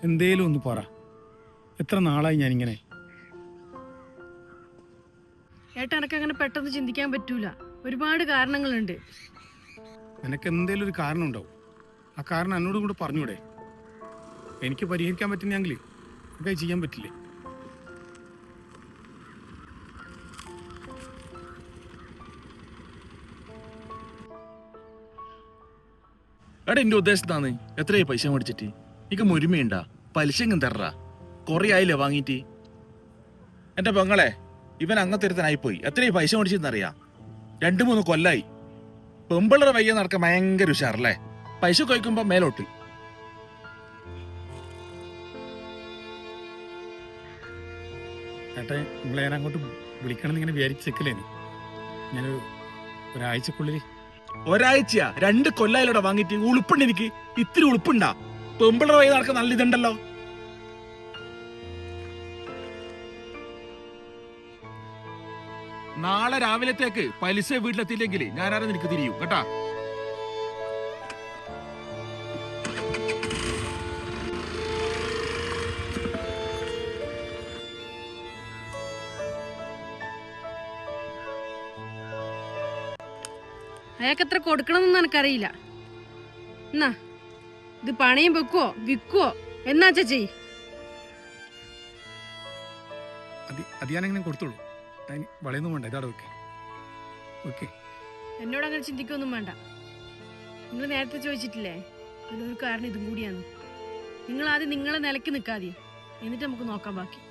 എന്തേലും ഒന്ന് പറ. എത്ര നാളായി ഞാനിങ്ങനെ. ഏട്ടാ, എനക്ക് അങ്ങനെ പെട്ടെന്ന് ചിന്തിക്കാൻ പറ്റൂല. ഒരുപാട് കാരണങ്ങളുണ്ട്. നിനക്ക് എന്തേലും ഒരു കാരണം ഉണ്ടാവും. ആ കാരണം എന്നോടും കൂടെ പറഞ്ഞൂടെ? എനിക്ക് പരിഹരിക്കാൻ പറ്റുന്നെങ്കിൽ ഒക്കെ ചെയ്യാൻ പറ്റില്ലേ? എടാ, എന്റെ ഉദ്ദേശത്താണ് എത്രയായി പൈസ മേടിച്ചിട്ട്? എനിക്ക് മുരുമയുണ്ടാ? പലിശ ഇങ്ങനെ തരറാ. കൊറേ ആയില്ലേ വാങ്ങിയിട്ട്. എന്റെ പെങ്ങളെ, ഇവൻ അങ്ങനത്തെ ഒരുത്തനായിപ്പോയി. എത്രയായി പൈസ മേടിച്ചെന്നറിയാ? 2-3 കൊല്ലായി. പെമ്പിള്ളറ വയ്യ നടക്കാൻ ഭയങ്കര ഉഷാറല്ലേ? പൈസ കഴിക്കുമ്പോ മേലോട്ട്. ഏട്ടെ, നിങ്ങളെ ഞാൻ അങ്ങോട്ട് വിളിക്കണമെന്ന് ഇങ്ങനെ വിചാരിച്ചേക്കില്ലേന്. ഞാനൊരു ഒരാഴ്ചക്കുള്ളിൽ. ഒരാഴ്ചയാ? 2 കൊല്ലായിലൂടെ വാങ്ങിയിട്ട്. ഉളുപ്പുണ്ട് എനിക്ക്. ഇത്തിരി ഉളുപ്പുണ്ടാ? പെമ്പിള്ളറ വയ്യ നടക്കാൻ നല്ല ഇതുണ്ടല്ലോ. നാളെ രാവിലത്തേക്ക് പലിശ വീട്ടിലെത്തിയില്ലെങ്കിൽ ഞാനാരും നിനക്ക് തിരിയും കേട്ടാ. അയാൾക്ക് എത്ര കൊടുക്കണമെന്നൊന്നും എനിക്കറിയില്ല. എന്നാ ഇത് പണയം വെക്കുവോ വിൽക്കുവോ എന്നാച്ചാ ചെയ്. അത് ഞാനെങ്ങനെ കൊടുത്തോളൂ. അതിന് വളയൊന്നും വേണ്ട. ഇതാടെ ഓക്കെ ഓക്കെ. എന്നോട് അങ്ങനെ ചിന്തിക്കൊന്നും വേണ്ട. നിങ്ങൾ നേരത്തെ ചോദിച്ചിട്ടില്ലേ, അതിലൊരു കാരണം ഇതും കൂടിയാണ്. നിങ്ങൾ ആദ്യം നിങ്ങളെ നിലയ്ക്ക് നിൽക്കാതെ, എന്നിട്ട് നമുക്ക് നോക്കാം ബാക്കി.